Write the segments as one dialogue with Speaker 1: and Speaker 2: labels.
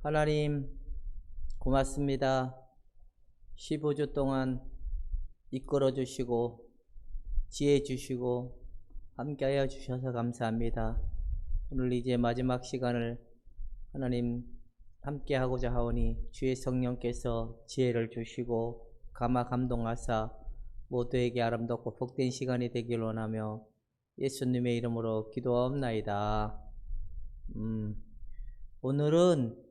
Speaker 1: 하나님 고맙습니다. 15주 동안 이끌어 주시고 지혜 주시고 함께하여 주셔서 감사합니다. 오늘 이제 마지막 시간을 하나님 함께하고자 하오니 주의 성령께서 지혜를 주시고 감동하사 모두에게 아름답고 복된 시간이 되길 원하며 예수님의 이름으로 기도하옵나이다. 오늘은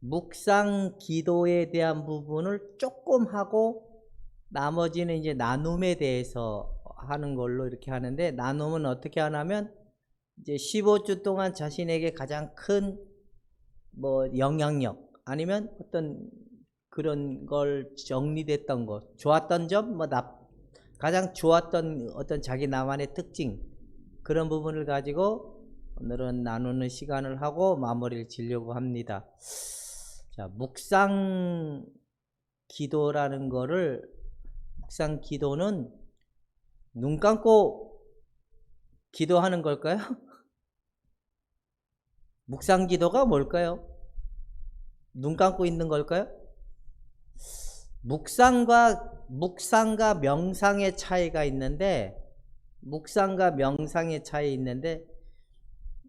Speaker 1: 묵상 기도에 대한 부분을 조금 하고 나머지는 이제 나눔에 대해서 하는 걸로 이렇게 하는데, 나눔은 어떻게 하냐면 이제 15주 동안 자신에게 가장 큰 영향력 아니면 어떤 그런 걸 정리됐던 것, 좋았던 점, 가장 좋았던 어떤 자기 나만의 특징, 그런 부분을 가지고 오늘은 나누는 시간을 하고 마무리를 지려고 합니다. 자, 묵상 기도라는 거를, 묵상 기도는 눈 감고 기도하는 걸까요? 묵상 기도가 뭘까요? 눈 감고 있는 걸까요? 묵상과 명상의 차이가 있는데,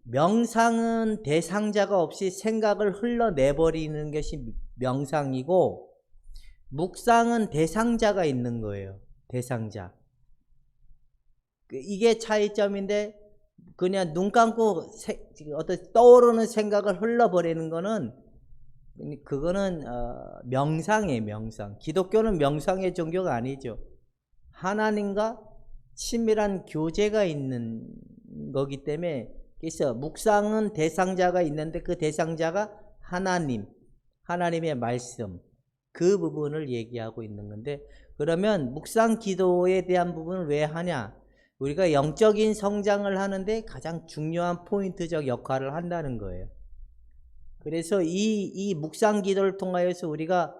Speaker 1: 명상은 대상자가 없이 생각을 흘러내버리는 것이 명상이고, 묵상은 대상자가 있는 거예요. 대상자. 이게 차이점인데, 그냥 눈 감고 어떤 떠오르는 생각을 흘러버리는 거는, 그거는 명상이에요. 명상. 기독교는 명상의 종교가 아니죠. 하나님과 친밀한 교제가 있는 거기 때문에, 그래서 묵상은 대상자가 있는데 그 대상자가 하나님의 말씀, 그 부분을 얘기하고 있는 건데, 그러면 묵상 기도에 대한 부분을 왜 하냐? 우리가 영적인 성장을 하는데 가장 중요한 포인트적 역할을 한다는 거예요. 그래서 이 묵상 기도를 통하여서 우리가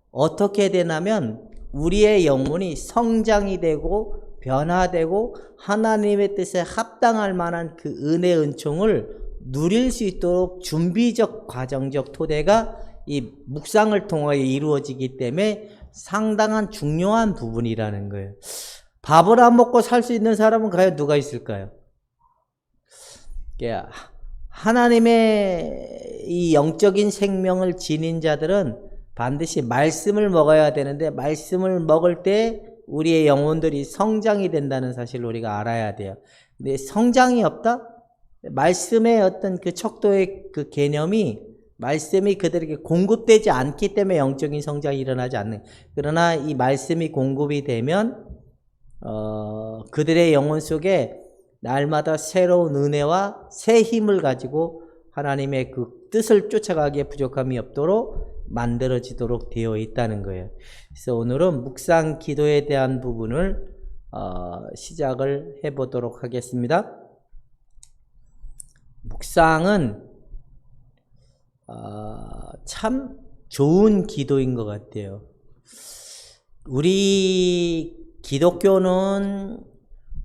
Speaker 1: 어떻게 되냐면 우리의 영혼이 성장이 되고 변화되고 하나님의 뜻에 합당할 만한 그 은혜 은총을 누릴 수 있도록 준비적 과정적 토대가 이 묵상을 통하여 이루어지기 때문에 상당한 중요한 부분이라는 거예요. 밥을 안 먹고 살 수 있는 사람은 과연 누가 있을까요? 하나님의 이 영적인 생명을 지닌 자들은 반드시 말씀을 먹어야 되는데, 말씀을 먹을 때 우리의 영혼들이 성장이 된다는 사실을 우리가 알아야 돼요. 근데 성장이 없다? 말씀의 어떤 그 척도의 그 개념이, 말씀이 그들에게 공급되지 않기 때문에 영적인 성장이 일어나지 않는. 그러나 이 말씀이 공급이 되면 그들의 영혼 속에 날마다 새로운 은혜와 새 힘을 가지고 하나님의 그 뜻을 쫓아가기에 부족함이 없도록 만들어지도록 되어 있다는 거예요. 그래서 오늘은 묵상 기도에 대한 부분을 시작을 해보도록 하겠습니다. 묵상은 참 좋은 기도인 것 같아요. 우리 기독교는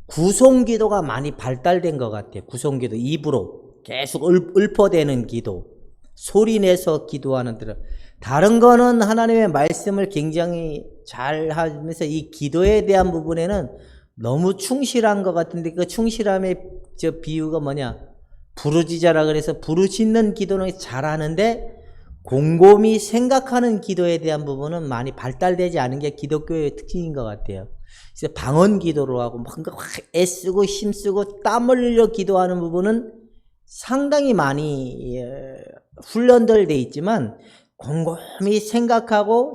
Speaker 1: 구송기도가 많이 발달된 것 같아요. 구송기도, 입으로 계속 읊어대는 기도, 소리내서 기도하는 데는, 다른 거는 하나님의 말씀을 굉장히 잘 하면서 이 기도에 대한 부분에는 너무 충실한 것 같은데, 그 충실함의 비유가 뭐냐? 부르짖어라 그래서 부르짖는 기도는 잘하는데 곰곰이 생각하는 기도에 대한 부분은 많이 발달되지 않은 게 기독교의 특징인 것 같아요. 그래서 방언 기도로 하고 막 애쓰고 힘쓰고 땀 흘려 기도하는 부분은 상당히 많이 훈련들 돼 있지만, 곰곰이 생각하고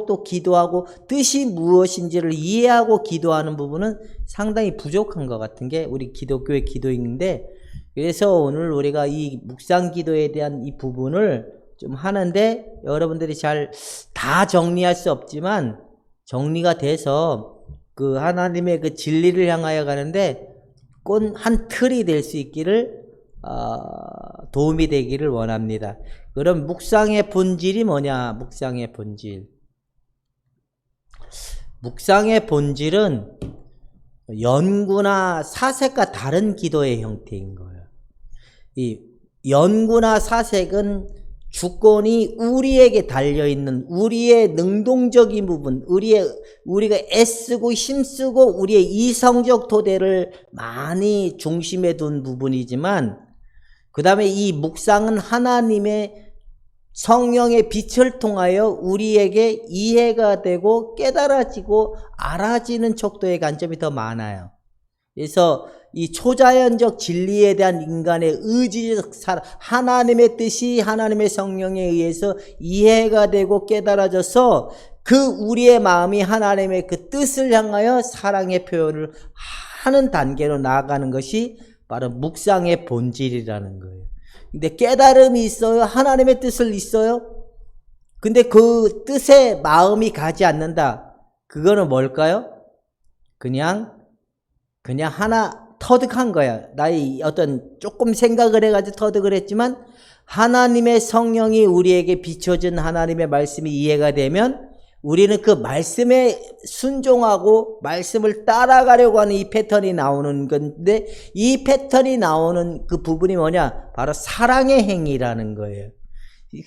Speaker 1: 또 기도하고 뜻이 무엇인지를 이해하고 기도하는 부분은 상당히 부족한 것 같은 게 우리 기독교의 기도인데, 그래서 오늘 우리가 이 묵상 기도에 대한 이 부분을 좀 하는데, 여러분들이 잘 다 정리할 수 없지만 정리가 돼서 그 하나님의 그 진리를 향하여 가는데 꼭 한 틀이 될 수 있기를 도움이 되기를 원합니다. 그럼 묵상의 본질이 뭐냐? 묵상의 본질은 연구나 사색과 다른 기도의 형태인 거예요. 이 연구나 사색은 주권이 우리에게 달려있는 우리의 능동적인 부분, 우리가 애쓰고 힘쓰고 우리의 이성적 토대를 많이 중심에 둔 부분이지만, 그 다음에 이 묵상은 하나님의 성령의 빛을 통하여 우리에게 이해가 되고 깨달아지고 알아지는 척도의 관점이 더 많아요. 그래서 이 초자연적 진리에 대한 인간의 의지적 하나님의 뜻이 하나님의 성령에 의해서 이해가 되고 깨달아져서 그 우리의 마음이 하나님의 그 뜻을 향하여 사랑의 표현을 하는 단계로 나아가는 것이 바로 묵상의 본질이라는 거예요. 근데 깨달음이 있어요. 하나님의 뜻을 있어요. 근데 그 뜻에 마음이 가지 않는다. 그거는 뭘까요? 그냥 하나 터득한 거야. 나의 어떤 조금 생각을 해가지고 터득을 했지만, 하나님의 성령이 우리에게 비춰진 하나님의 말씀이 이해가 되면 우리는 그 말씀에 순종하고 말씀을 따라가려고 하는 이 패턴이 나오는 건데, 이 패턴이 나오는 그 부분이 뭐냐? 바로 사랑의 행위라는 거예요.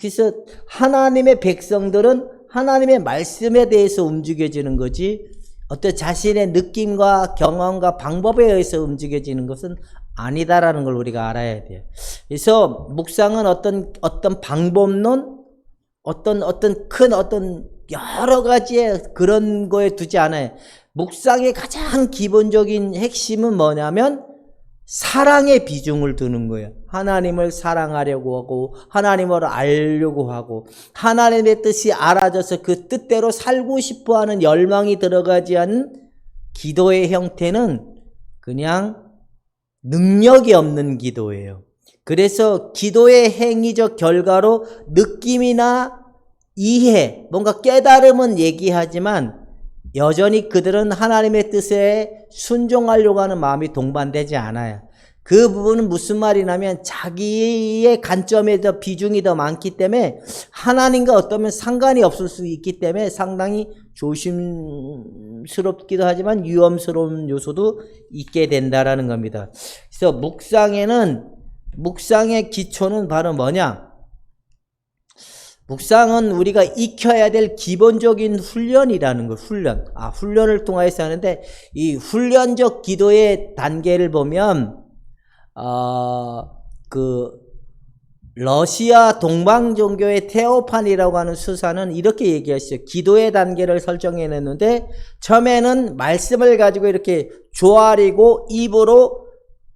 Speaker 1: 그래서 하나님의 백성들은 하나님의 말씀에 대해서 움직여지는 거지, 어떤 자신의 느낌과 경험과 방법에 의해서 움직여지는 것은 아니다라는 걸 우리가 알아야 돼요. 그래서 묵상은 어떤 방법론, 어떤 여러 가지의 그런 거에 두지 않아요. 묵상의 가장 기본적인 핵심은 뭐냐면 사랑의 비중을 두는 거예요. 하나님을 사랑하려고 하고 하나님을 알려고 하고 하나님의 뜻이 알아져서 그 뜻대로 살고 싶어하는 열망이 들어가지 않은 기도의 형태는 그냥 능력이 없는 기도예요. 그래서 기도의 행위적 결과로 느낌이나 이해, 뭔가 깨달음은 얘기하지만 여전히 그들은 하나님의 뜻에 순종하려고 하는 마음이 동반되지 않아요. 그 부분은 무슨 말이냐면 자기의 관점에 더 비중이 더 많기 때문에 하나님과 어떠면 상관이 없을 수 있기 때문에 상당히 조심스럽기도 하지만 위험스러운 요소도 있게 된다라는 겁니다. 그래서 묵상의 기초는 바로 뭐냐? 묵상은 우리가 익혀야 될 기본적인 훈련이라는 거, 훈련을 통해서 하는데, 이 훈련적 기도의 단계를 보면, 러시아 동방종교의 테오판이라고 하는 수사는 이렇게 얘기했어요. 기도의 단계를 설정해냈는데, 처음에는 말씀을 가지고 이렇게 조아리고 입으로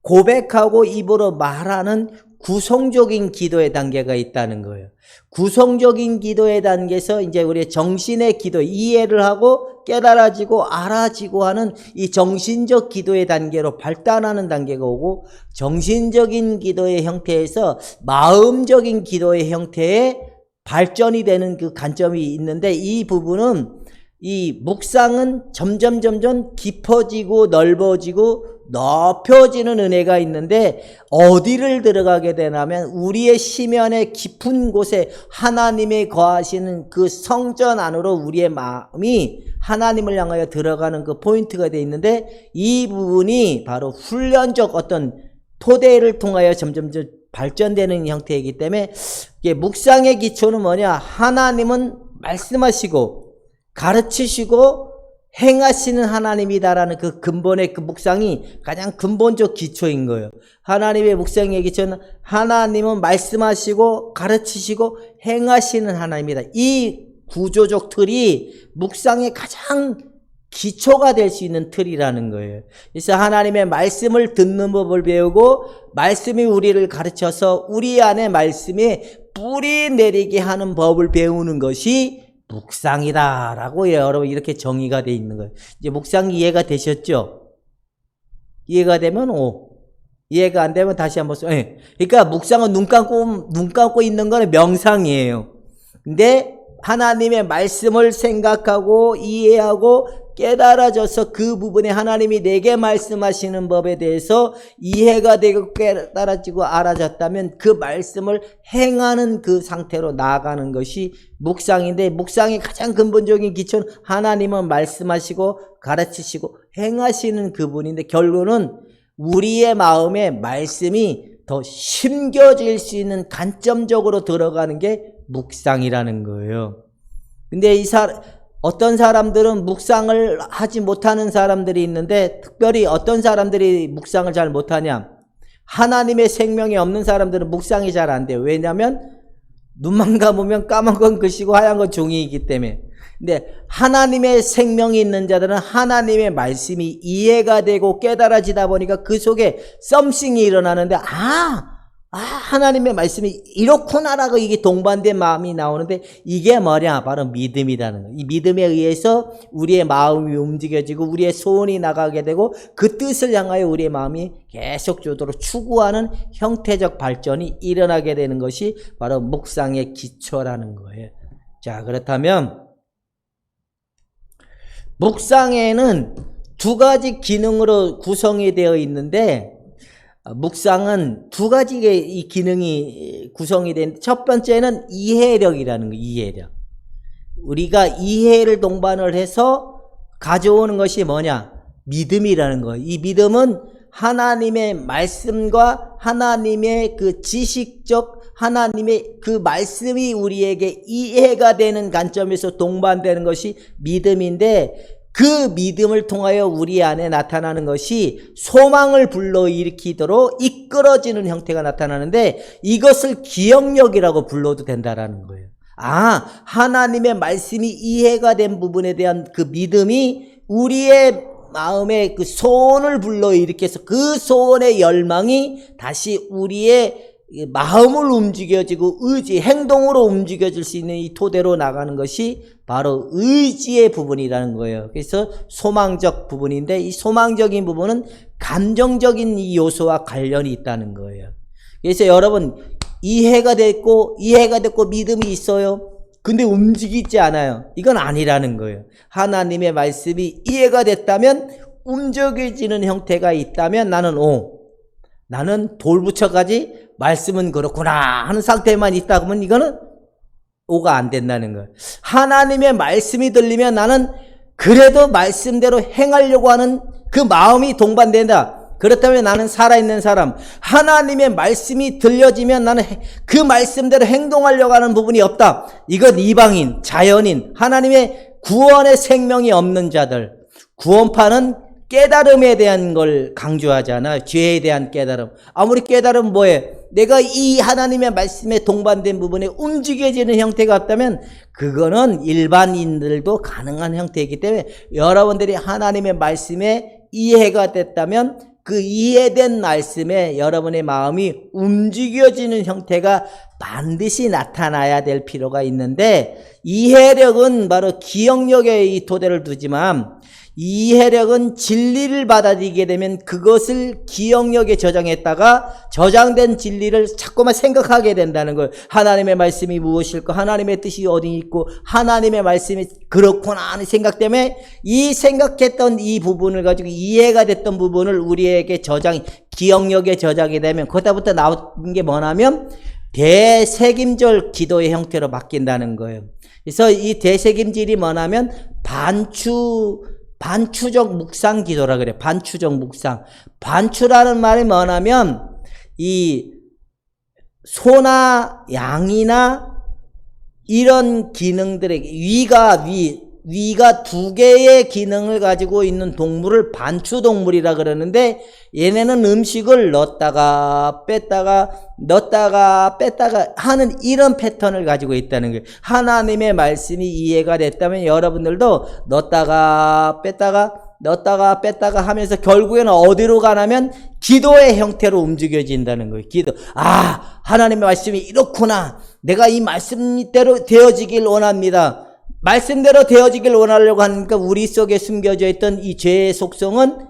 Speaker 1: 고백하고 입으로 말하는 구성적인 기도의 단계가 있다는 거예요. 구성적인 기도의 단계에서 이제 우리의 정신의 기도, 이해를 하고 깨달아지고 알아지고 하는 이 정신적 기도의 단계로 발달하는 단계가 오고, 정신적인 기도의 형태에서 마음적인 기도의 형태에 발전이 되는 그 관점이 있는데, 이 부분은 이 묵상은 점점 깊어지고 넓어지고 높여지는 은혜가 있는데, 어디를 들어가게 되냐면 우리의 심연의 깊은 곳에 하나님의 거하시는 그 성전 안으로 우리의 마음이 하나님을 향하여 들어가는 그 포인트가 되어 있는데, 이 부분이 바로 훈련적 어떤 토대를 통하여 점점 발전되는 형태이기 때문에, 이게 묵상의 기초는 뭐냐? 하나님은 말씀하시고 가르치시고 행하시는 하나님이다라는 그 근본의 그 묵상이 가장 근본적 기초인 거예요. 하나님의 묵상의 기초는 하나님은 말씀하시고 가르치시고 행하시는 하나님이다. 이 구조적 틀이 묵상의 가장 기초가 될 수 있는 틀이라는 거예요. 그래서 하나님의 말씀을 듣는 법을 배우고 말씀이 우리를 가르쳐서 우리 안에 말씀이 뿌리 내리게 하는 법을 배우는 것이 묵상이다라고 여러분 이렇게 정의가 되어 있는 거예요. 이제 묵상 이해가 되셨죠? 이해가 되면 O, 이해가 안 되면 다시 한번 써. 네. 그러니까 묵상은 눈 감고 있는 거는 명상이에요. 근데 하나님의 말씀을 생각하고 이해하고 깨달아져서 그 부분에 하나님이 내게 말씀하시는 법에 대해서 이해가 되고 깨달아지고 알아졌다면 그 말씀을 행하는 그 상태로 나아가는 것이 묵상인데, 묵상의 가장 근본적인 기초는 하나님은 말씀하시고 가르치시고 행하시는 그분인데, 결론은 우리의 마음에 말씀이 더 심겨질 수 있는 관점적으로 들어가는 게 묵상이라는 거예요. 근데 어떤 사람들은 묵상을 하지 못하는 사람들이 있는데, 특별히 어떤 사람들이 묵상을 잘 못하냐? 하나님의 생명이 없는 사람들은 묵상이 잘 안 돼요. 왜냐하면 눈만 감으면 까만 건 글씨고 하얀 건 종이이기 때문에. 근데 하나님의 생명이 있는 자들은 하나님의 말씀이 이해가 되고 깨달아지다 보니까 그 속에 썸씽이 일어나는데, 하나님의 말씀이 이렇구나라고 이게 동반된 마음이 나오는데, 이게 뭐냐? 바로 믿음이라는 거예요. 이 믿음에 의해서 우리의 마음이 움직여지고 우리의 소원이 나가게 되고 그 뜻을 향하여 우리의 마음이 계속적으로 추구하는 형태적 발전이 일어나게 되는 것이 바로 묵상의 기초라는 거예요. 자, 그렇다면 묵상에는 두 가지 기능으로 구성이 되어 있는데, 묵상은 두 가지의 이 기능이 구성이 된, 첫 번째는 이해력이라는 거예요. 이해력. 우리가 이해를 동반을 해서 가져오는 것이 뭐냐? 믿음이라는 거예요. 이 믿음은 하나님의 말씀과 하나님의 그 지식적 하나님의 그 말씀이 우리에게 이해가 되는 관점에서 동반되는 것이 믿음인데, 그 믿음을 통하여 우리 안에 나타나는 것이 소망을 불러일으키도록 이끌어지는 형태가 나타나는데, 이것을 기억력이라고 불러도 된다라는 거예요. 하나님의 말씀이 이해가 된 부분에 대한 그 믿음이 우리의 마음에 그 소원을 불러일으켜서 그 소원의 열망이 다시 우리의 마음을 움직여지고 의지, 행동으로 움직여질 수 있는 이 토대로 나가는 것이 바로 의지의 부분이라는 거예요. 그래서 소망적 부분인데, 이 소망적인 부분은 감정적인 이 요소와 관련이 있다는 거예요. 그래서 여러분, 이해가 됐고 믿음이 있어요. 근데 움직이지 않아요. 이건 아니라는 거예요. 하나님의 말씀이 이해가 됐다면, 움직여지는 형태가 있다면 나는 돌부처까지 말씀은 그렇구나 하는 상태만 있다 그러면 이거는 오가 안 된다는 거예요. 하나님의 말씀이 들리면 나는 그래도 말씀대로 행하려고 하는 그 마음이 동반된다. 그렇다면 나는 살아있는 사람. 하나님의 말씀이 들려지면 나는 그 말씀대로 행동하려고 하는 부분이 없다. 이건 이방인, 자연인, 하나님의 구원의 생명이 없는 자들. 구원파는 깨달음에 대한 걸 강조하잖아요. 죄에 대한 깨달음. 아무리 깨달음 뭐예요? 내가 이 하나님의 말씀에 동반된 부분에 움직여지는 형태가 없다면 그거는 일반인들도 가능한 형태이기 때문에, 여러분들이 하나님의 말씀에 이해가 됐다면 그 이해된 말씀에 여러분의 마음이 움직여지는 형태가 반드시 나타나야 될 필요가 있는데, 이해력은 바로 기억력에 이 토대를 두지만, 이해력은 진리를 받아들이게 되면 그것을 기억력에 저장했다가 저장된 진리를 자꾸만 생각하게 된다는 거예요. 하나님의 말씀이 무엇일까? 하나님의 뜻이 어디 있고 하나님의 말씀이 그렇구나 하는 생각 때문에 이 생각했던 이 부분을 가지고 이해가 됐던 부분을 우리에게 기억력에 저장이 되면 그때부터 나온 게 뭐냐면 대책임절 기도의 형태로 바뀐다는 거예요. 그래서 이 대책임질이 뭐냐면 반추적 묵상 기도라 그래. 반추적 묵상. 반추라는 말이 뭐냐면 이 소나 양이나 이런 기능들에게 위가 두 개의 기능을 가지고 있는 동물을 반추동물이라 그러는데, 얘네는 음식을 넣었다가 뺐다가 하는 이런 패턴을 가지고 있다는 거예요. 하나님의 말씀이 이해가 됐다면 여러분들도 넣었다가 뺐다가 하면서 결국에는 어디로 가냐면 기도의 형태로 움직여진다는 거예요. 기도. 하나님의 말씀이 이렇구나. 내가 이 말씀대로 되어지길 원합니다. 말씀대로 되어지길 원하려고 하니까 우리 속에 숨겨져 있던 이 죄의 속성은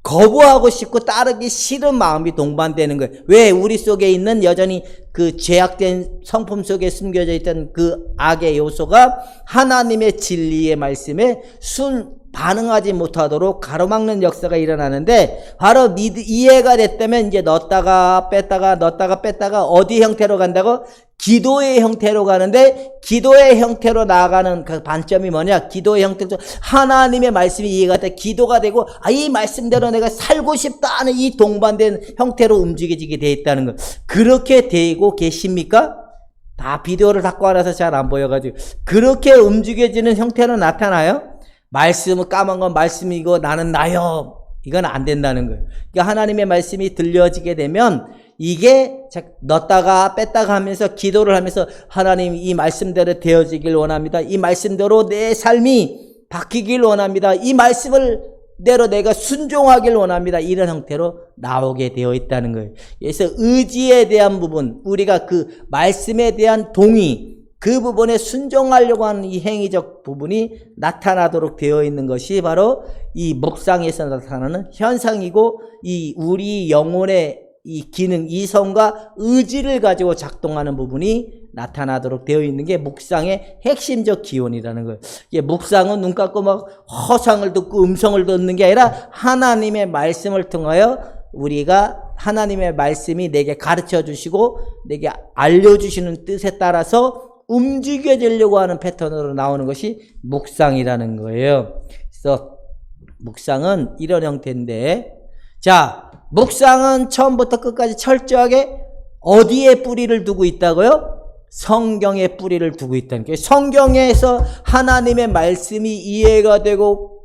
Speaker 1: 거부하고 싶고 따르기 싫은 마음이 동반되는 거예요. 왜? 우리 속에 있는 여전히 그 죄악된 성품 속에 숨겨져 있던 그 악의 요소가 하나님의 진리의 말씀에 반응하지 못하도록 가로막는 역사가 일어나는데, 바로 이해가 됐다면 이제 넣었다가 뺐다가 어디 형태로 간다고? 기도의 형태로 가는데, 기도의 형태로 나아가는 그 반점이 뭐냐? 기도의 형태로 하나님의 말씀이 이해가 돼 기도가 되고, 이 말씀대로 내가 살고 싶다 하는 이 동반된 형태로 움직여지게 돼 있다는 거. 그렇게 되고 계십니까? 다 비디오를 닫고 알아서 잘 안 보여가지고. 그렇게 움직여지는 형태로 나타나요? 말씀은 까만 건 말씀이고 나는 나요. 이건 안 된다는 거예요. 그러니까 하나님의 말씀이 들려지게 되면 이게 넣었다가 뺐다가 하면서 기도를 하면서 하나님 이 말씀대로 되어지길 원합니다. 이 말씀대로 내 삶이 바뀌길 원합니다. 이 말씀을 대로 내가 순종하길 원합니다. 이런 형태로 나오게 되어 있다는 거예요. 그래서 의지에 대한 부분, 우리가 그 말씀에 대한 동의, 그 부분에 순종하려고 하는 이 행위적 부분이 나타나도록 되어 있는 것이 바로 이 묵상에서 나타나는 현상이고, 이 우리 영혼의 이 기능, 이성과 의지를 가지고 작동하는 부분이 나타나도록 되어 있는 게 묵상의 핵심적 기원이라는 거예요. 이게 묵상은 눈 감고 막 허상을 듣고 음성을 듣는 게 아니라 하나님의 말씀을 통하여 우리가 하나님의 말씀이 내게 가르쳐 주시고 내게 알려주시는 뜻에 따라서 움직여지려고 하는 패턴으로 나오는 것이 묵상이라는 거예요. 그래서 묵상은 이런 형태인데, 자, 묵상은 처음부터 끝까지 철저하게 어디에 뿌리를 두고 있다고요? 성경에 뿌리를 두고 있다는 거예요. 성경에서 하나님의 말씀이 이해가 되고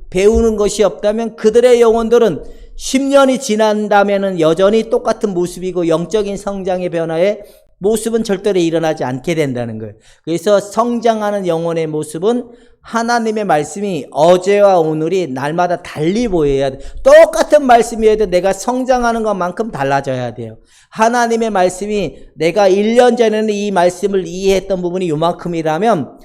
Speaker 1: 배우는 것이 없다면 그들의 영혼들은 10년이 지난다면은 여전히 똑같은 모습이고 영적인 성장의 변화에 모습은 절대로 일어나지 않게 된다는 거예요. 그래서 성장하는 영혼의 모습은 하나님의 말씀이 어제와 오늘이 날마다 달리 보여야 돼. 똑같은 말씀이어도 내가 성장하는 것만큼 달라져야 돼요. 하나님의 말씀이 내가 1년 전에는 이 말씀을 이해했던 부분이 요만큼이라면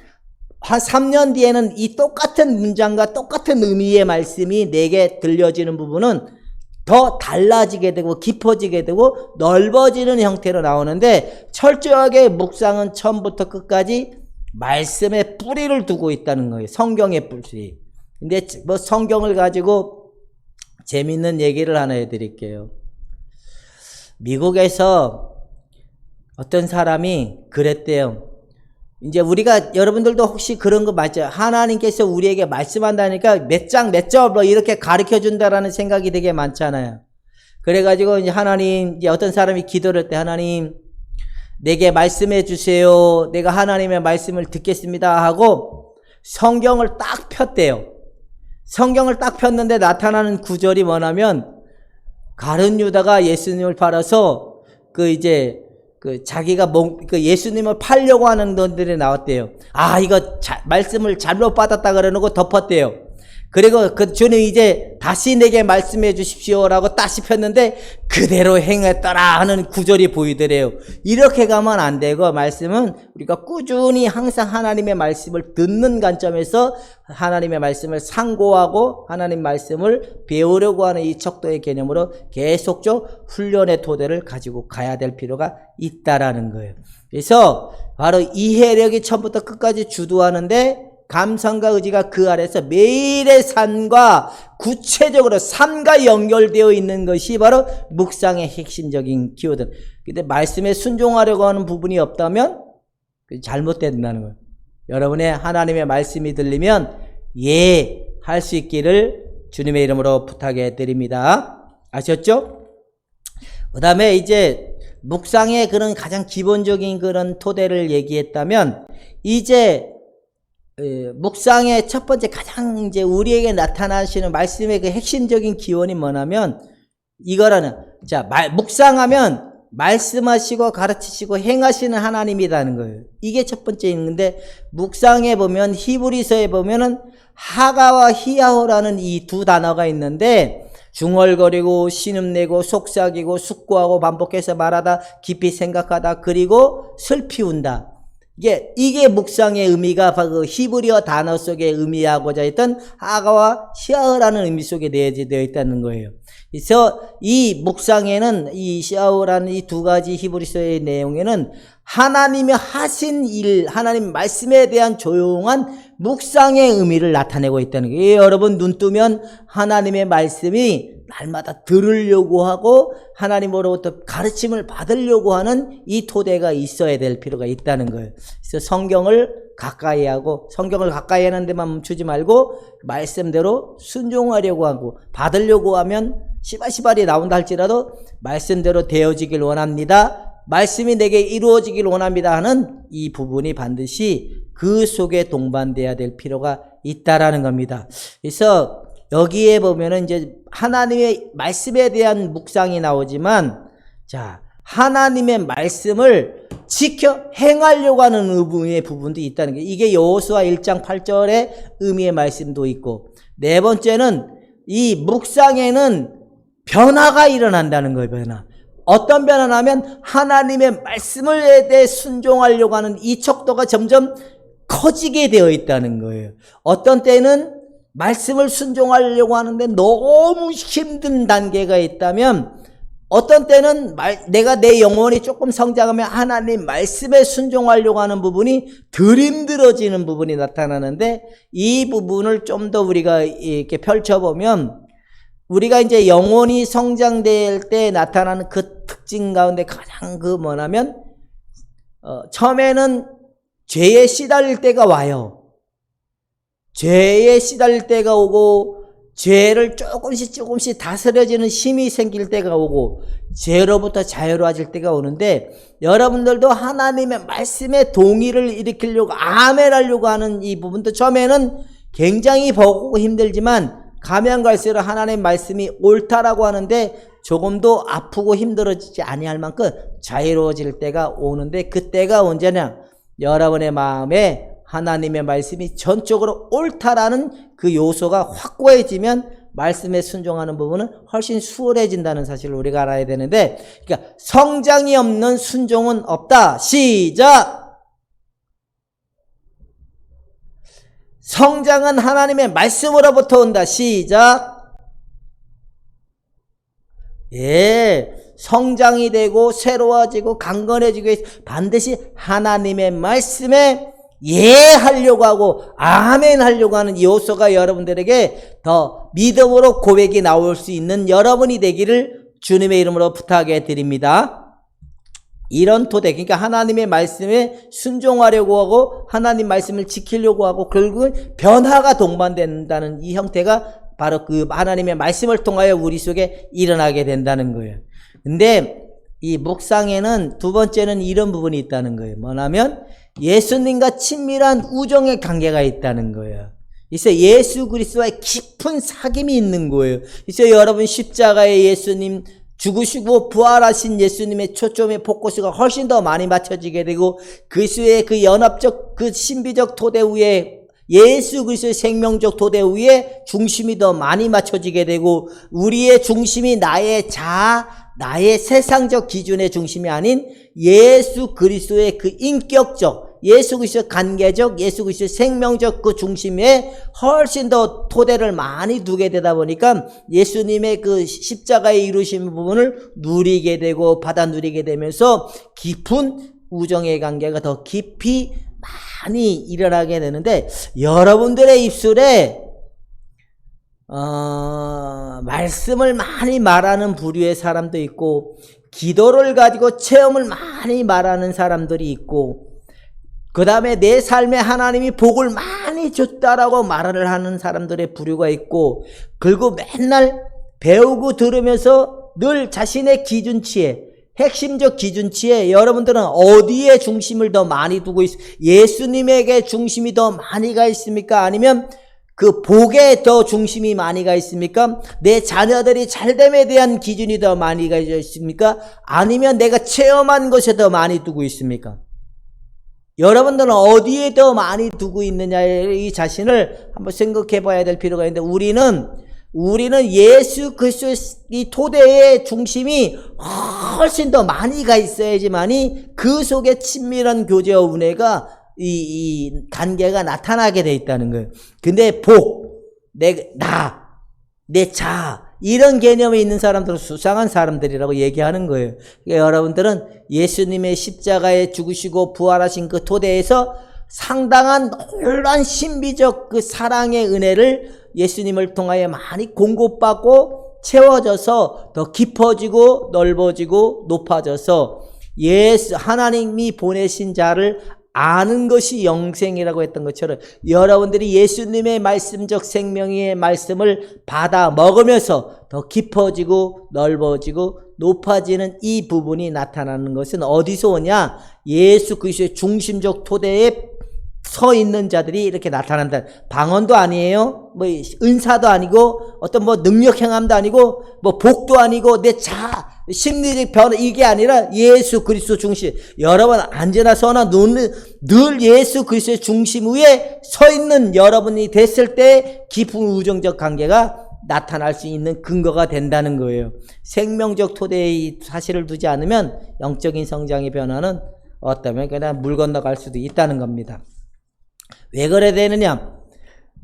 Speaker 1: 한 3년 뒤에는 이 똑같은 문장과 똑같은 의미의 말씀이 내게 들려지는 부분은 더 달라지게 되고 깊어지게 되고 넓어지는 형태로 나오는데, 철저하게 묵상은 처음부터 끝까지 말씀에 뿌리를 두고 있다는 거예요. 성경의 뿌리. 근데 뭐 성경을 가지고 재밌는 얘기를 하나 해드릴게요. 미국에서 어떤 사람이 그랬대요. 이제 우리가, 여러분들도 혹시 그런 거 맞죠? 하나님께서 우리에게 말씀한다니까 몇 장 몇 절 뭐 이렇게 가르쳐 준다라는 생각이 되게 많잖아요. 그래가지고 이제 하나님, 이제 어떤 사람이 기도를 할 때 하나님 내게 말씀해 주세요. 내가 하나님의 말씀을 듣겠습니다 하고 성경을 딱 폈대요. 성경을 딱 폈는데 나타나는 구절이 뭐냐면, 가룟 유다가 예수님을 팔아서 자기가 예수님을 팔려고 하는 놈들이 나왔대요. 이거 말씀을 잘못 받았다 그러고 덮었대요. 그리고 주님 이제 다시 내게 말씀해 주십시오라고 다시 폈는데 그대로 행했더라 하는 구절이 보이더래요. 이렇게 가면 안 되고, 말씀은 우리가 꾸준히 항상 하나님의 말씀을 듣는 관점에서 하나님의 말씀을 상고하고 하나님 말씀을 배우려고 하는 이 척도의 개념으로 계속적 훈련의 토대를 가지고 가야 될 필요가 있다라는 거예요. 그래서 바로 이해력이 처음부터 끝까지 주도하는데, 감성과 의지가 그 아래서 매일의 삶과 구체적으로 삶과 연결되어 있는 것이 바로 묵상의 핵심적인 키워드. 근데 말씀에 순종하려고 하는 부분이 없다면 잘못된다는 거예요. 여러분의 하나님의 말씀이 들리면 할 수 있기를 주님의 이름으로 부탁해 드립니다. 아셨죠? 그 다음에 이제 묵상의 그런 가장 기본적인 그런 토대를 얘기했다면, 이제 묵상의 첫 번째 가장 이제 우리에게 나타나시는 말씀의 그 핵심적인 기원이 뭐냐면 이거라는, 묵상하면 말씀하시고 가르치시고 행하시는 하나님이라는 거예요. 이게 첫 번째 있는데, 묵상에 보면 히브리서에 보면은 하가와 히야호라는 이 두 단어가 있는데, 중얼거리고 신음내고 속삭이고 숙고하고 반복해서 말하다 깊이 생각하다 그리고 슬피 운다. 이게 묵상의 의미가 그 히브리어 단어 속에 의미하고자 했던 하가와 시아흐라는 의미 속에 내재되어 있다는 거예요. 그래서 이 묵상에는 이 시아흐라는 이 두 가지 히브리서의 내용에는 하나님이 하신 일, 하나님 말씀에 대한 조용한 묵상의 의미를 나타내고 있다는 거예요. 여러분 눈 뜨면 하나님의 말씀이 날마다 들으려고 하고 하나님으로부터 가르침을 받으려고 하는 이 토대가 있어야 될 필요가 있다는 거예요. 그래서 성경을 가까이 하고 성경을 가까이 하는 데만 멈추지 말고 말씀대로 순종하려고 하고 받으려고 하면 시발시발이 나온다 할지라도 말씀대로 되어지길 원합니다. 말씀이 내게 이루어지길 원합니다 하는 이 부분이 반드시 그 속에 동반돼야 될 필요가 있다라는 겁니다. 그래서 여기에 보면은 이제 하나님의 말씀에 대한 묵상이 나오지만, 자, 하나님의 말씀을 지켜 행하려고 하는 의미의 부분도 있다는 게, 이게 여호수아 1장 8절의 의미의 말씀도 있고, 네 번째는 이 묵상에는 변화가 일어난다는 거예요. 변화. 어떤 변화냐면 하나님의 말씀에 대해 순종하려고 하는 이 척도가 점점 커지게 되어 있다는 거예요. 어떤 때는 말씀을 순종하려고 하는데 너무 힘든 단계가 있다면, 어떤 때는 내가 내 영혼이 조금 성장하면 하나님 말씀에 순종하려고 하는 부분이 덜 힘들어지는 부분이 나타나는데, 이 부분을 좀 더 우리가 이렇게 펼쳐보면 우리가 이제 영혼이 성장될 때 나타나는 그 특징 가운데 가장 그 뭐냐면, 처음에는 죄에 시달릴 때가 와요. 죄에 시달릴 때가 오고, 죄를 조금씩 다스려지는 힘이 생길 때가 오고, 죄로부터 자유로워질 때가 오는데, 여러분들도 하나님의 말씀에 동의를 일으키려고 아멘 하려고 하는 이 부분도 처음에는 굉장히 버겁고 힘들지만, 가면 갈수록 하나님의 말씀이 옳다라고 하는데 조금도 아프고 힘들어지지 아니할 만큼 자유로워질 때가 오는데, 그때가 언제냐? 여러분의 마음에 하나님의 말씀이 전적으로 옳다라는 그 요소가 확고해지면 말씀에 순종하는 부분은 훨씬 수월해진다는 사실을 우리가 알아야 되는데, 그러니까 성장이 없는 순종은 없다. 시작! 성장은 하나님의 말씀으로부터 온다. 시작! 예, 성장이 되고 새로워지고 강건해지고 반드시 하나님의 말씀에 예 하려고 하고 아멘 하려고 하는 요소가 여러분들에게 더 믿음으로 고백이 나올 수 있는 여러분이 되기를 주님의 이름으로 부탁해 드립니다. 이런 토대, 그러니까 하나님의 말씀에 순종하려고 하고 하나님 말씀을 지키려고 하고 결국은 변화가 동반된다는 이 형태가 바로 그 하나님의 말씀을 통하여 우리 속에 일어나게 된다는 거예요. 근데 이 묵상에는 두 번째는 이런 부분이 있다는 거예요. 뭐냐면 예수님과 친밀한 우정의 관계가 있다는 거예요. 그래서 예수 그리스도와의 깊은 사귐이 있는 거예요. 그래서 여러분 십자가에 예수님 죽으시고 부활하신 예수님의 초점의 포커스가 훨씬 더 많이 맞춰지게 되고, 그리스도의 그 연합적 그 신비적 토대 위에 예수 그리스도의 생명적 토대 위에 중심이 더 많이 맞춰지게 되고, 우리의 중심이 나의 자아, 나의 세상적 기준의 중심이 아닌 예수 그리스도의 그 인격적, 예수 그리스도 관계적, 예수 그리스도 생명적 그 중심에 훨씬 더 토대를 많이 두게 되다 보니까 예수님의 그 십자가에 이루신 부분을 누리게 되고 받아 누리게 되면서 깊은 우정의 관계가 더 깊이 많이 일어나게 되는데, 여러분들의 입술에 말씀을 많이 말하는 부류의 사람도 있고, 기도를 가지고 체험을 많이 말하는 사람들이 있고, 그 다음에 내 삶에 하나님이 복을 많이 줬다라고 말을 하는 사람들의 부류가 있고, 그리고 맨날 배우고 들으면서 늘 자신의 기준치에, 핵심적 기준치에 여러분들은 어디에 중심을 더 많이 두고 예수님에게 중심이 더 많이 가 있습니까? 아니면 그 복에 더 중심이 많이 가 있습니까? 내 자녀들이 잘됨에 대한 기준이 더 많이 가 있습니까? 아니면 내가 체험한 것에 더 많이 두고 있습니까? 여러분들은 어디에 더 많이 두고 있느냐에 이 자신을 한번 생각해 봐야 될 필요가 있는데, 우리는 우리는 예수 그리스도의 이 토대의 중심이 훨씬 더 많이 가 있어야지만이 그 속에 친밀한 교제와 은혜가 이 관계가 나타나게 돼 있다는 거예요. 근데 내 자, 이런 개념이 있는 사람들은 수상한 사람들이라고 얘기하는 거예요. 그러니까 여러분들은 예수님의 십자가에 죽으시고 부활하신 그 토대에서 상당한 놀라운 신비적 그 사랑의 은혜를 예수님을 통하여 많이 공급받고 채워져서 더 깊어지고 넓어지고 높아져서 하나님이 보내신 자를 아는 것이 영생이라고 했던 것처럼 여러분들이 예수님의 말씀적 생명의 말씀을 받아 먹으면서 더 깊어지고 넓어지고 높아지는 이 부분이 나타나는 것은 어디서 오냐? 예수 그리스도의 중심적 토대에 서 있는 자들이 이렇게 나타난다. 방언도 아니에요. 뭐 은사도 아니고 어떤 뭐 능력 행함도 아니고 뭐 복도 아니고 내 심리적 변화 이게 아니라 예수 그리스도 중심. 여러분 언제나 서나 늘 예수 그리스도의 중심 위에 서 있는 여러분이 됐을 때 깊은 우정적 관계가 나타날 수 있는 근거가 된다는 거예요. 생명적 토대의 사실을 두지 않으면 영적인 성장의 변화는 어쩌면 그냥 물 건너갈 수도 있다는 겁니다. 왜 그래야 되느냐?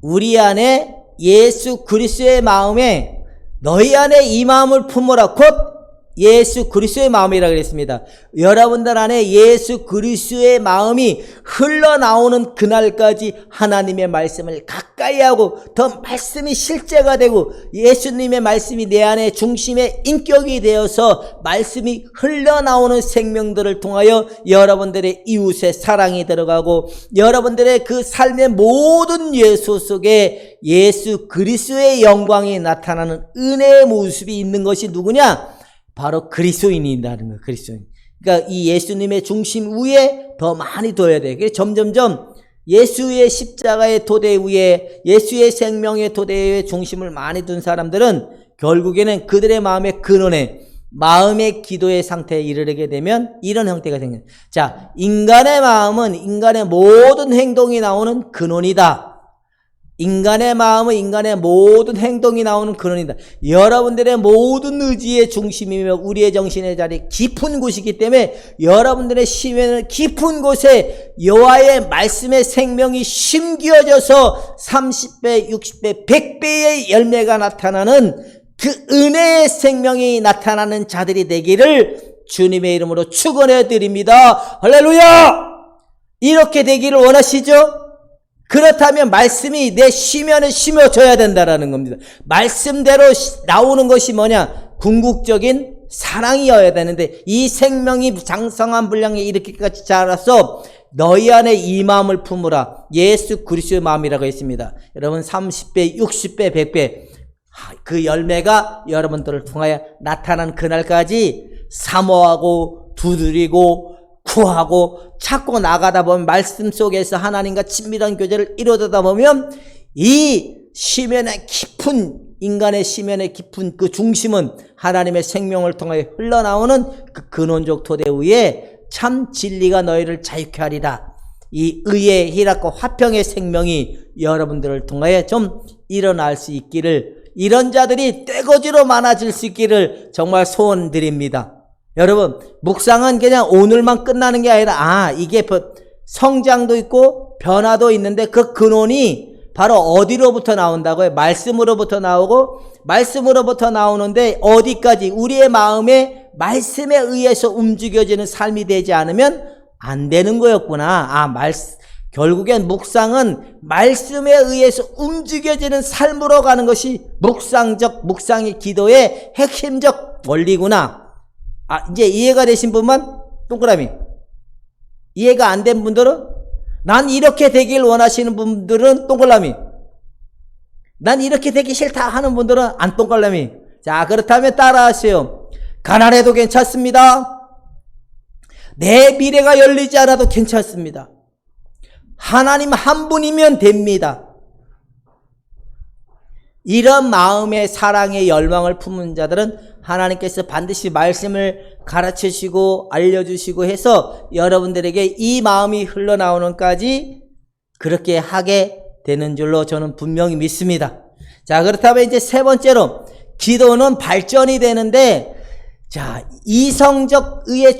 Speaker 1: 우리 안에 예수 그리스도의 마음에 너희 안에 이 마음을 품으라 곧 예수 그리스도의 마음이라고 그랬습니다. 여러분들 안에 예수 그리스도의 마음이 흘러나오는 그날까지 하나님의 말씀을 가까이 하고 더 말씀이 실제가 되고 예수님의 말씀이 내 안에 중심의 인격이 되어서 말씀이 흘러나오는 생명들을 통하여 여러분들의 이웃의 사랑이 들어가고 여러분들의 그 삶의 모든 예수 속에 예수 그리스도의 영광이 나타나는 은혜의 모습이 있는 것이 누구냐? 바로 그리스도인이라는 거예요. 그리스도인. 그러니까 이 예수님의 중심 위에 더 많이 둬야 돼요. 그래서 점점점 예수의 십자가의 토대 위에 예수의 생명의 토대 위에 중심을 많이 둔 사람들은 결국에는 그들의 마음의 근원에 마음의 기도의 상태에 이르게 되면 이런 형태가 생겨요. 자, 인간의 마음은 인간의 모든 행동이 나오는 근원이다. 인간의 마음은 인간의 모든 행동이 나오는 근원이다. 여러분들의 모든 의지의 중심이며 우리의 정신의 자리 깊은 곳이기 때문에 여러분들의 심에는 깊은 곳에 여호와의 말씀의 생명이 심기어져서 30배, 60배, 100배의 열매가 나타나는 그 은혜의 생명이 나타나는 자들이 되기를 주님의 이름으로 축원해 드립니다. 할렐루야! 이렇게 되기를 원하시죠? 그렇다면 말씀이 내 심연에 심어져야 된다라는 겁니다. 말씀대로 나오는 것이 뭐냐? 궁극적인 사랑이어야 되는데 이 생명이 장성한 분량에 이렇게까지 자라서 너희 안에 이 마음을 품으라. 예수 그리스도의 마음이라고 했습니다. 여러분 30배, 60배, 100배 그 열매가 여러분들을 통하여 나타난 그날까지 사모하고 두드리고 구하고 찾고 나가다 보면 말씀 속에서 하나님과 친밀한 교제를 이루다 보면 이 심연의 깊은 인간의 심연의 깊은 그 중심은 하나님의 생명을 통해 흘러나오는 그 근원적 토대 위에 참 진리가 너희를 자유케 하리라. 이 의의 희락과 화평의 생명이 여러분들을 통하여 좀 일어날 수 있기를 이런 자들이 떼거지로 많아질 수 있기를 정말 소원드립니다. 여러분 묵상은 그냥 오늘만 끝나는 게 아니라 이게 성장도 있고 변화도 있는데 그 근원이 바로 어디로부터 나온다고요? 말씀으로부터 나오고 말씀으로부터 나오는데 어디까지? 우리의 마음에 말씀에 의해서 움직여지는 삶이 되지 않으면 안 되는 거였구나. 결국엔 묵상은 말씀에 의해서 움직여지는 삶으로 가는 것이 묵상의 기도의 핵심적 원리구나. 이제 이해가 되신 분만 동그라미. 이해가 안 된 분들은 난 이렇게 되길 원하시는 분들은 동그라미. 난 이렇게 되기 싫다 하는 분들은 안 동그라미. 자, 그렇다면 따라하세요. 가난해도 괜찮습니다. 내 미래가 열리지 않아도 괜찮습니다. 하나님 한 분이면 됩니다. 이런 마음의 사랑의 열망을 품은 자들은 하나님께서 반드시 말씀을 가르치시고 알려주시고 해서 여러분들에게 이 마음이 흘러나오는까지 그렇게 하게 되는 줄로 저는 분명히 믿습니다. 자, 그렇다면 이제 세 번째로 기도는 발전이 되는데, 자,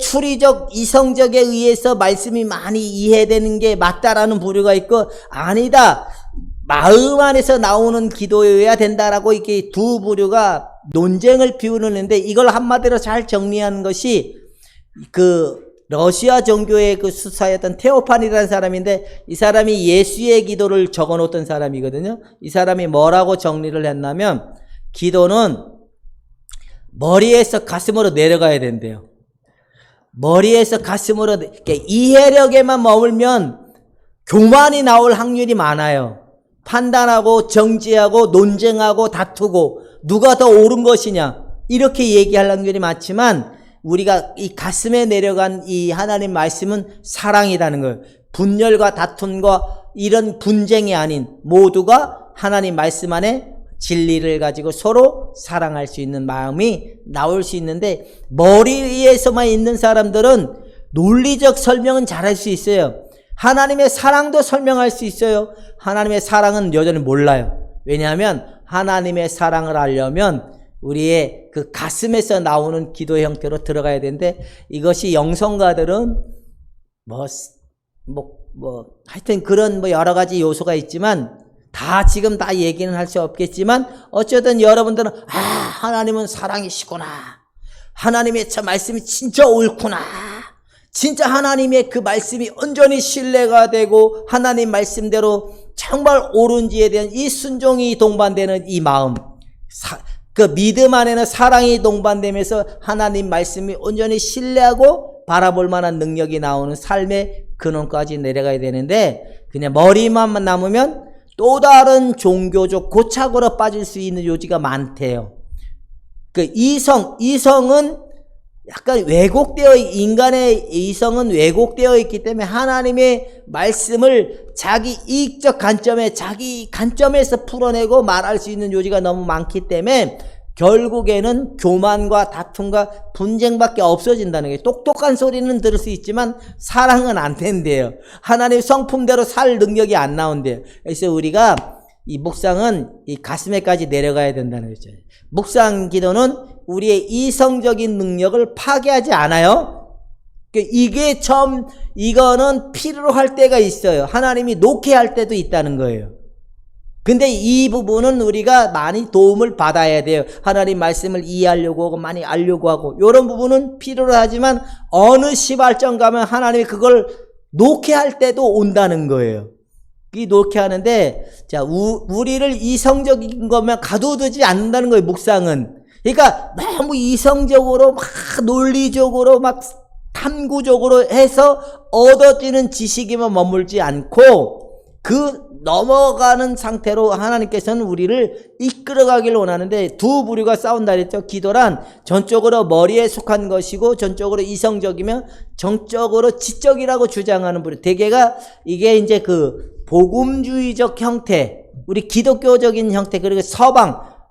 Speaker 1: 추리적, 이성적에 의해서 말씀이 많이 이해되는 게 맞다라는 부류가 있고, 아니다, 마음 안에서 나오는 기도여야 된다라고 이렇게 두 부류가 논쟁을 피우는데, 이걸 한마디로 잘 정리하는 것이 러시아 종교의 그 수사였던 테오판이라는 사람인데, 이 사람이 예수의 기도를 적어 놓던 사람이거든요. 이 사람이 뭐라고 정리를 했냐면, 기도는 머리에서 가슴으로 내려가야 된대요. 머리에서 가슴으로, 이해력에만 머물면 교만이 나올 확률이 많아요. 판단하고 정지하고 논쟁하고 다투고 누가 더 옳은 것이냐 이렇게 얘기할 확률이 많지만, 우리가 이 가슴에 내려간 이 하나님 말씀은 사랑이라는 거예요. 분열과 다툼과 이런 분쟁이 아닌 모두가 하나님 말씀 안에 진리를 가지고 서로 사랑할 수 있는 마음이 나올 수 있는데, 머리에서만 있는 사람들은 논리적 설명은 잘할 수 있어요. 하나님의 사랑도 설명할 수 있어요. 하나님의 사랑은 여전히 몰라요. 왜냐하면 하나님의 사랑을 알려면 우리의 그 가슴에서 나오는 기도 형태로 들어가야 되는데, 이것이 영성가들은 하여튼 그런 여러 가지 요소가 있지만, 지금 다 얘기는 할 수 없겠지만, 어쨌든 여러분들은, 하나님은 사랑이시구나. 하나님의 저 말씀이 진짜 옳구나. 진짜 하나님의 그 말씀이 온전히 신뢰가 되고, 하나님 말씀대로 정말 옳은지에 대한 이 순종이 동반되는 이 마음. 그 믿음 안에는 사랑이 동반되면서 하나님 말씀이 온전히 신뢰하고 바라볼 만한 능력이 나오는 삶의 근원까지 내려가야 되는데, 그냥 머리만 남으면 또 다른 종교적 고착으로 빠질 수 있는 요지가 많대요. 이성은 약간 인간의 이성은 왜곡되어 있기 때문에 하나님의 말씀을 자기 이익적 관점에, 자기 관점에서 풀어내고 말할 수 있는 요지가 너무 많기 때문에 결국에는 교만과 다툼과 분쟁밖에 없어진다는 거예요. 똑똑한 소리는 들을 수 있지만 사랑은 안 된대요. 하나님 성품대로 살 능력이 안 나온대요. 그래서 우리가 이 묵상은 이 가슴에까지 내려가야 된다는 거죠. 묵상 기도는 우리의 이성적인 능력을 파괴하지 않아요. 이거는 필요로 할 때가 있어요. 하나님이 놓게 할 때도 있다는 거예요. 근데 이 부분은 우리가 많이 도움을 받아야 돼요. 하나님 말씀을 이해하려고 하고 많이 알려고 하고, 이런 부분은 필요로 하지만 어느 시발점 가면 하나님이 그걸 놓게 할 때도 온다는 거예요. 이 놓게 하는데, 자, 우리를 이성적인 것만 가둬두지 않는다는 거예요, 묵상은. 그러니까 너무 이성적으로 막 논리적으로 막 탐구적으로 해서 얻어지는 지식에만 머물지 않고, 그 넘어가는 상태로 하나님께서는 우리를 이끌어가기를 원하는데, 두 부류가 싸운다 그랬죠. 기도란 전적으로 머리에 속한 것이고 전적으로 이성적이며 정적으로 지적이라고 주장하는 부류. 대개가 이게 이제 그 복음주의적 형태, 우리 기독교적인 형태, 그리고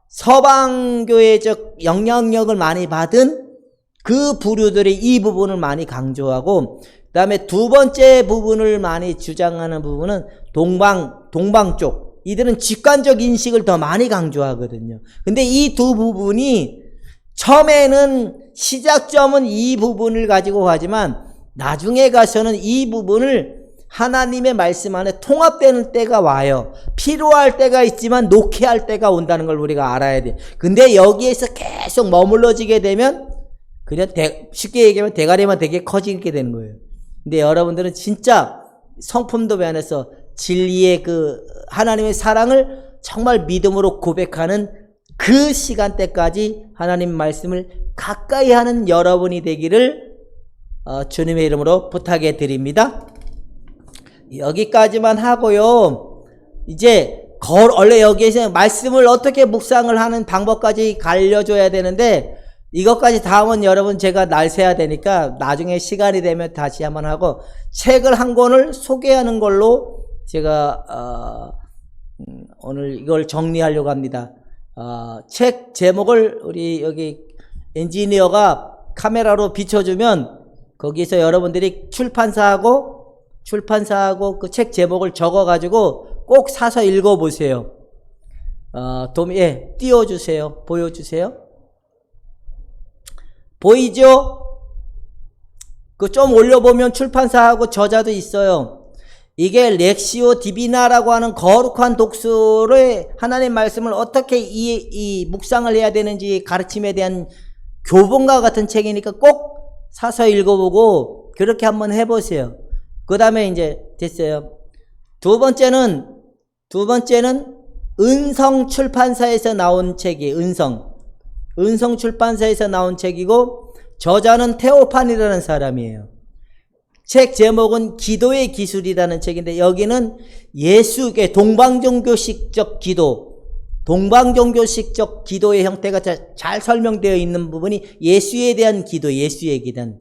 Speaker 1: 서방교회적 영향력을 많이 받은 그 부류들이 이 부분을 많이 강조하고, 그 다음에 두 번째 부분을 많이 주장하는 부분은 동방 쪽. 이들은 직관적 인식을 더 많이 강조하거든요. 근데 이 두 부분이 처음에는 시작점은 이 부분을 가지고 가지만, 나중에 가서는 이 부분을 하나님의 말씀 안에 통합되는 때가 와요. 필요할 때가 있지만 놓게 할 때가 온다는 걸 우리가 알아야 돼. 근데 여기에서 계속 머물러지게 되면 그냥 쉽게 얘기하면 대가리만 되게 커지게 되는 거예요. 근데 여러분들은 진짜 성품도 변해서 진리의 그 하나님의 사랑을 정말 믿음으로 고백하는 그 시간대까지 하나님 말씀을 가까이 하는 여러분이 되기를 주님의 이름으로 부탁해 드립니다. 여기까지만 하고요. 이제 원래 여기에서 말씀을 어떻게 묵상을 하는 방법까지 알려줘야 되는데, 이것까지 다음은 여러분 제가 날 세야 되니까 나중에 시간이 되면 다시 한번 하고, 책을 한 권을 소개하는 걸로 제가 오늘 이걸 정리하려고 합니다. 책 제목을 우리 여기 엔지니어가 카메라로 비춰주면 거기서 여러분들이 출판사하고 그 책 제목을 적어가지고 꼭 사서 읽어보세요. 띄워주세요. 보여주세요. 보이죠? 그 좀 올려보면 출판사하고 저자도 있어요. 이게 렉시오 디비나라고 하는 거룩한 독서를 하나님의 말씀을 어떻게 이 묵상을 해야 되는지 가르침에 대한 교본과 같은 책이니까 꼭 사서 읽어보고 그렇게 한번 해보세요. 그 다음에 이제 됐어요. 두 번째는 은성 출판사에서 나온 책이에요. 은성 출판사에서 나온 책이고 저자는 테오판이라는 사람이에요. 책 제목은 기도의 기술이라는 책인데 여기는 예수의 동방종교식적 기도의 형태가 잘 설명되어 있는 부분이 예수에 대한 기도, 예수의 기도.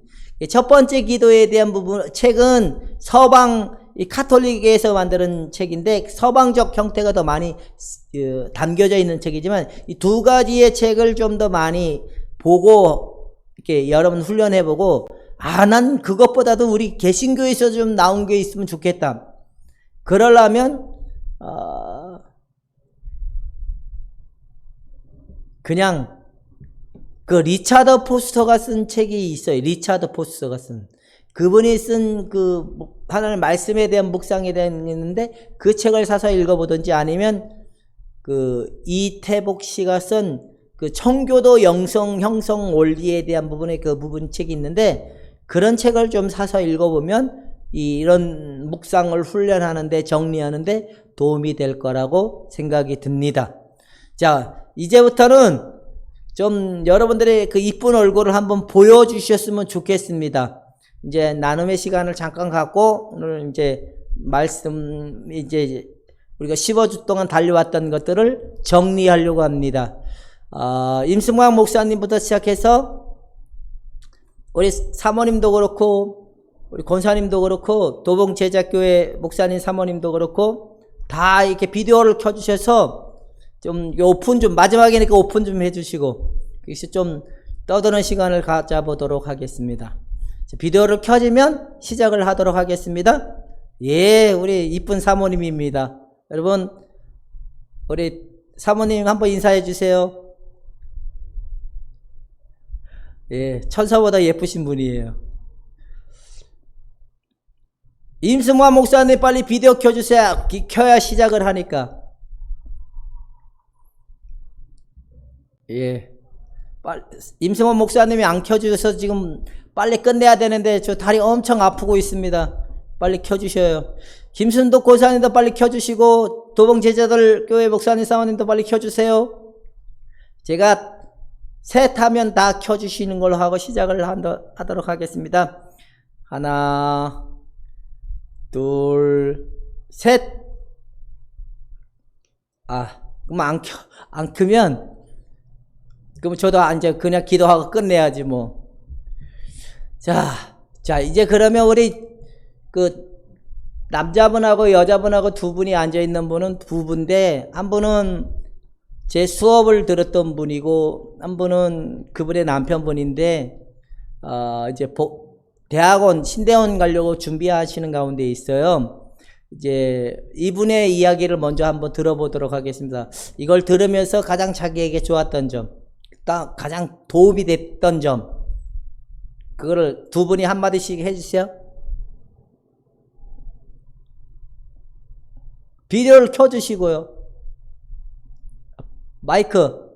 Speaker 1: 첫 번째 기도에 대한 부분, 책은 서방 카톨릭에서 만드는 책인데 서방적 형태가 더 많이 담겨져 있는 책이지만 이 두 가지의 책을 좀 더 많이 보고 이렇게 여러분 훈련해보고 난 그것보다도 우리 개신교에서 좀 나온 게 있으면 좋겠다. 그러려면 그냥 그 리차드 포스터가 쓴 책이 있어요. 리차드 포스터가 쓴. 그분이 쓴 그 하나님 말씀에 대한 묵상에 대한 있는데 그 책을 사서 읽어보든지 아니면 그 이태복 씨가 쓴 그 청교도 형성 원리에 대한 부분에 그 부분 책이 있는데 그런 책을 좀 사서 읽어보면 이런 묵상을 훈련하는데 정리하는데 도움이 될 거라고 생각이 듭니다. 자, 이제부터는 좀 여러분들의 그 이쁜 얼굴을 한번 보여주셨으면 좋겠습니다. 이제 나눔의 시간을 잠깐 갖고 오늘 이제 말씀 이제 우리가 15주 동안 달려왔던 것들을 정리하려고 합니다. 임승광 목사님부터 시작해서 우리 사모님도 그렇고 우리 권사님도 그렇고 도봉제자교회 목사님 사모님도 그렇고 다 이렇게 비디오를 켜주셔서 좀 오픈 좀 마지막이니까 오픈 좀 해주시고 그래서 좀 떠드는 시간을 가져보도록 하겠습니다. 비디오를 켜지면 시작을 하도록 하겠습니다. 예, 우리 이쁜 사모님입니다. 여러분 우리 사모님 한번 인사해 주세요. 예, 천사보다 예쁘신 분이에요. 임승화 목사님 빨리 비디오 켜주세요. 켜야 시작을 하니까. 예, 빨리 임승화 목사님이 안 켜주셔서 지금 빨리 끝내야 되는데 저 다리 엄청 아프고 있습니다. 빨리 켜주셔요. 김순덕 고사님도 빨리 켜주시고 도봉제자들 교회 목사님 사모님도 빨리 켜주세요. 제가 셋 하면 다 켜주시는 걸로 하고 시작을 하도록 하겠습니다. 하나, 둘, 셋. 그럼 안 켜면 그럼 저도 이제 그냥 기도하고 끝내야지 뭐. 자 이제 그러면 우리 그 남자분하고 여자분하고 두 분이 앉아 있는 분은 두 분인데 한 분은 제 수업을 들었던 분이고 한 분은 그분의 남편분인데 이제 대학원 신대원 가려고 준비하시는 가운데 있어요. 이제 이분의 이야기를 먼저 한번 들어보도록 하겠습니다. 이걸 들으면서 가장 자기에게 좋았던 점, 가장 도움이 됐던 점, 그거를 두 분이 한마디씩 해주세요. 비디오를 켜주시고요. 마이크.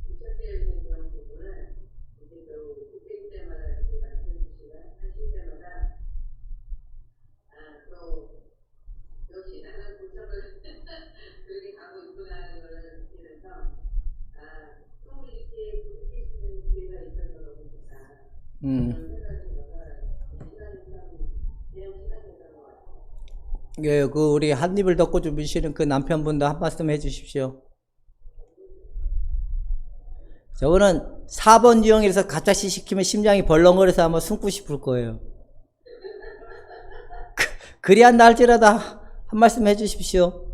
Speaker 2: 부착되어 있는 그런 부분을 이제 또 그때 때마다 이렇게 말씀해 하실 때마다 또 역시 나는 부착을 그렇게 가고 있구나 하는 것을 느끼면서 또 이렇게 부탁할 수 있는 기회가 있어서 너무 좋다. 그런 생각이 들어서 시간이 참 귀한 시간이었던 것 같아요.
Speaker 1: 예, 그 우리 한 입을 덮고 주무시는 그 남편분도 한 말씀 해주십시오. 저거는 4번 유형에서 가짜시 시키면 심장이 벌렁거려서 아마 숨고 싶을 거예요. 그리 한다 할지라도 한 말씀 해주십시오.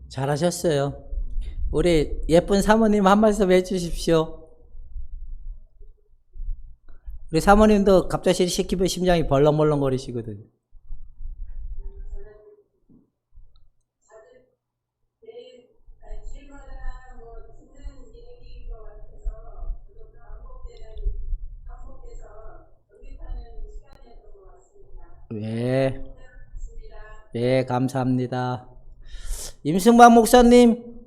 Speaker 1: 잘하셨어요. 우리 예쁜 사모님 한 말씀 해주십시오. 우리 사모님도 갑자기 시키면 심장이 벌렁벌렁거리시거든요. 네, 네, 감사합니다. 임승박 목사님,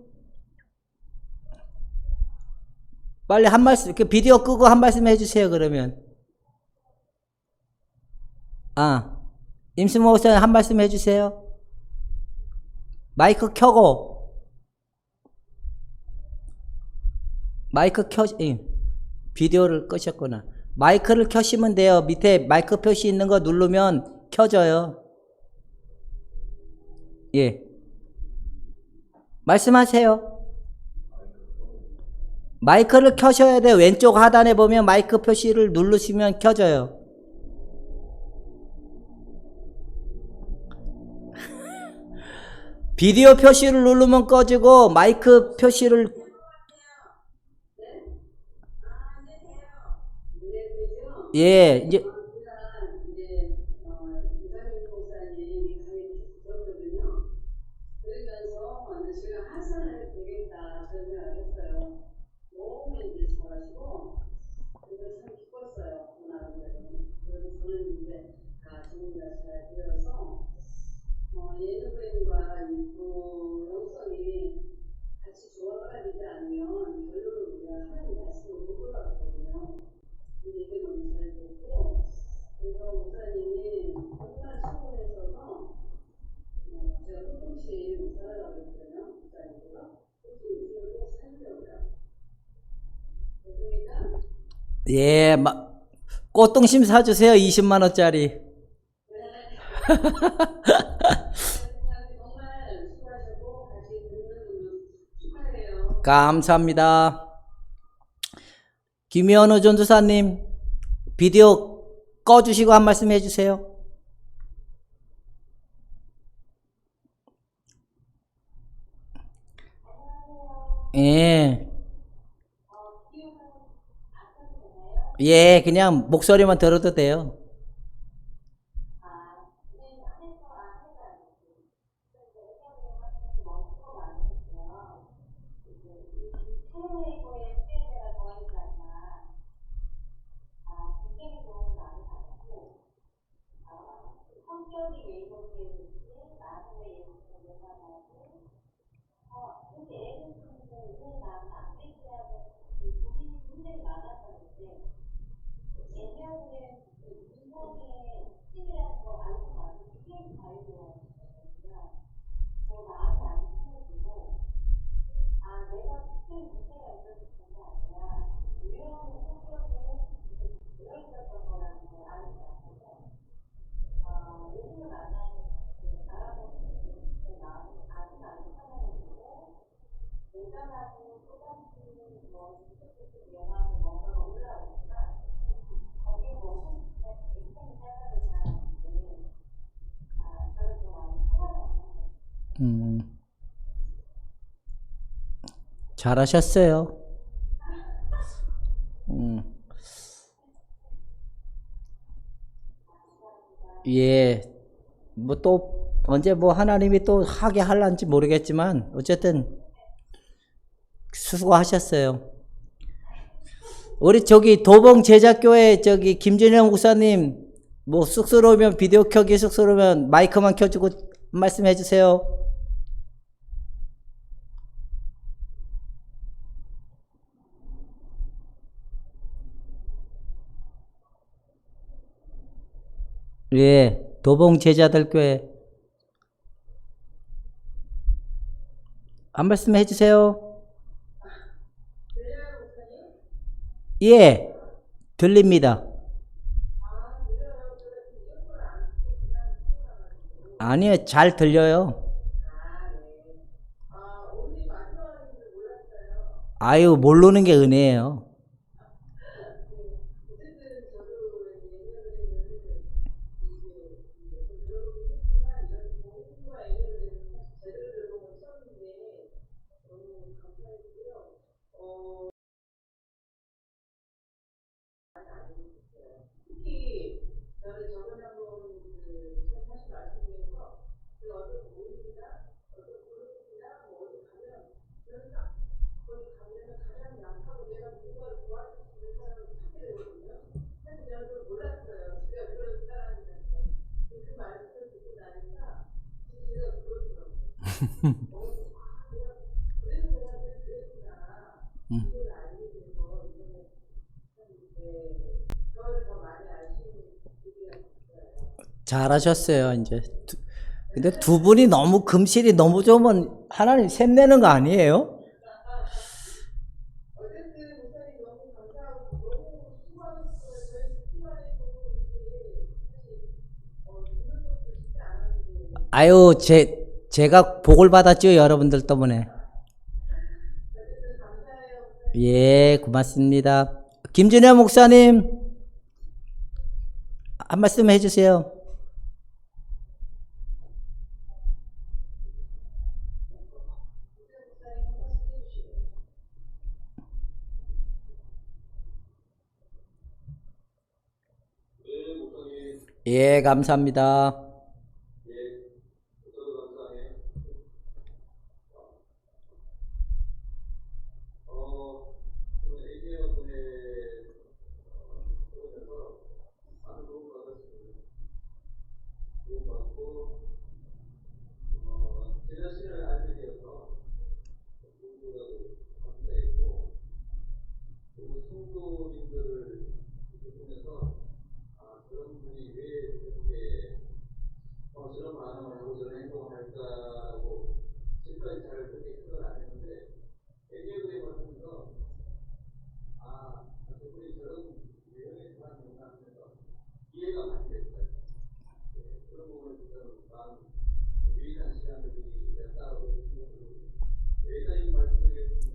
Speaker 1: 빨리 한 말씀, 그 비디오 끄고 한 말씀 해주세요, 그러면. 임승박 목사님 한 말씀 해주세요. 마이크 켜고, 비디오를 끄셨구나. 마이크를 켜시면 돼요. 밑에 마이크 표시 있는 거 누르면 켜져요. 예. 말씀하세요. 마이크를 켜셔야 돼요. 왼쪽 하단에 보면 마이크 표시를 누르시면 켜져요. 비디오 표시를 누르면 꺼지고 마이크 표시를 예, 이제
Speaker 2: 예능과 영성이 같이 조화가 되지 않으면 결론은 우리가 하나님 말씀을 못 올라가거든요. 근데 이게 너무 잘 됐고, 그래서 목사님이 정말 수고하셔서 제가 호동심 살아가고 있거든요. 목사님께서 호동심을 꼭 살려고요. 그러니까
Speaker 1: 예, 꽃등심 사주세요. 20만 원짜리. 감사합니다. 김현우 전도사님, 비디오 꺼주시고 한 말씀 해주세요. 예. 예, 그냥 목소리만 들어도 돼요. 음, 잘하셨어요. 음, 예, 뭐 또 언제 뭐 하나님이 또 하게 할란지 모르겠지만 어쨌든 수고하셨어요. 우리 저기 도봉 제자교회 저기 김준영 목사님 뭐 쑥스러우면 비디오 켜기 쑥스러우면 마이크만 켜주고 말씀해 주세요. 예, 도봉 제자들 교회 한 말씀 해주세요. 예, 들립니다. 아니요, 잘 들려요. 아유, 모르는 게 은혜예요. 잘하셨어요, 이제. 근데 두 분이 너무 금실이 너무 좋으면 하나님 샘내는 거 아니에요? 아유, 제가 복을 받았죠, 여러분들 때문에. 예, 고맙습니다. 김준현 목사님, 한 말씀 해주세요. 예, 감사합니다.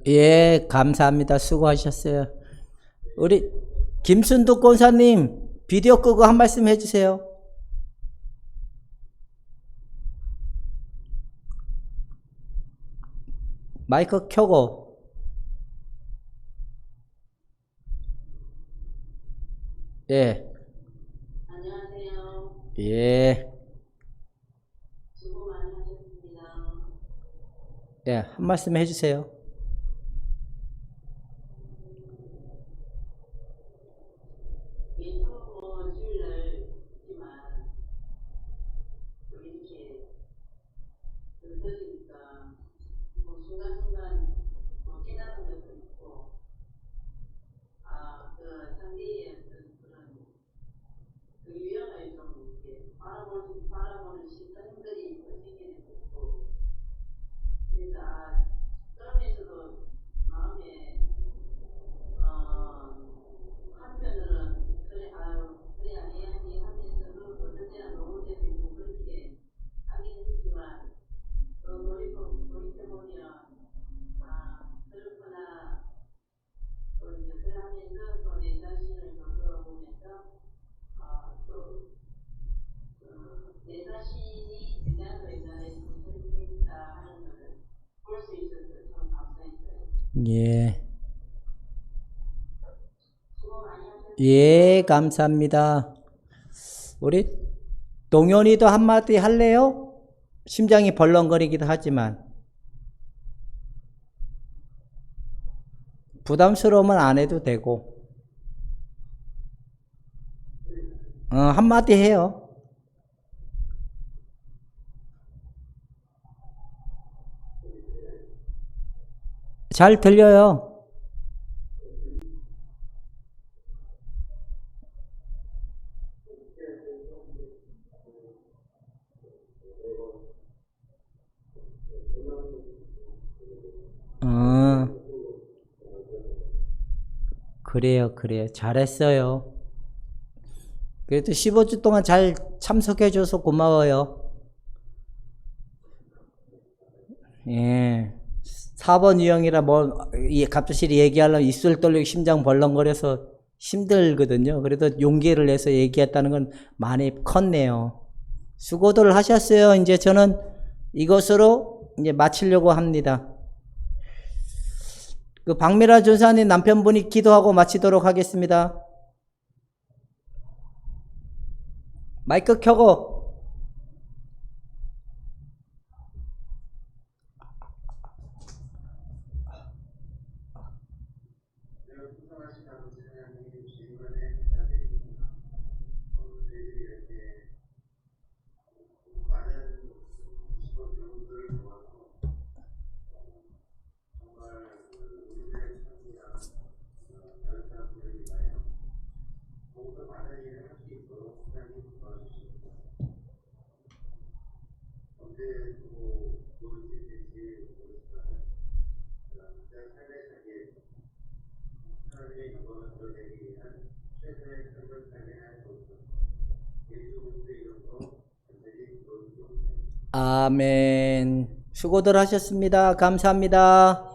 Speaker 1: 예, 감사합니다. 수고하셨어요. 우리 김순득 권사님, 비디오 끄고 한 말씀 해주세요. 마이크 켜고. 예.
Speaker 2: 안녕하세요.
Speaker 1: 예.
Speaker 2: 수고 많이 하셨습니다.
Speaker 1: 예, 한 말씀 해주세요.
Speaker 2: 처음 주일날 있지만 이렇게 들으니까 순간순간 깨달은 것도 있고 그 상대의 그런 그 유형을 좀 이렇게 바라보는 시선들이 생기는 것 같고 그래서 그러면서도 마음에 한편으로는 그래 그래 안 해야지 하면서도 어떤 때는 너무 때도 있고 그렇게 하긴 했지만 또 돌이켜보면 그렇구나 또 이제 그러면서 또 내 자신을 돌아보면서 또 내 자신이 그냥 옛날에 좀 그렇게 했다
Speaker 1: 예. 예, 감사합니다. 우리 동현이도 한마디 할래요? 심장이 벌렁거리기도 하지만. 부담스러우면 안 해도 되고. 한마디 해요. 잘 들려요. 어, 그래요, 그래요. 잘했어요. 그래도 15주 동안 잘 참석해줘서 고마워요. 예. 4번 유형이라 갑자기 얘기하려면 입술 떨리고 심장 벌렁거려서 힘들거든요. 그래도 용기를 내서 얘기했다는 건 많이 컸네요. 수고들 하셨어요. 이제 저는 이것으로 이제 마치려고 합니다. 그 박미라 전사님 남편분이 기도하고 마치도록 하겠습니다. 마이크 켜고. 아멘. 수고들 하셨습니다. 감사합니다.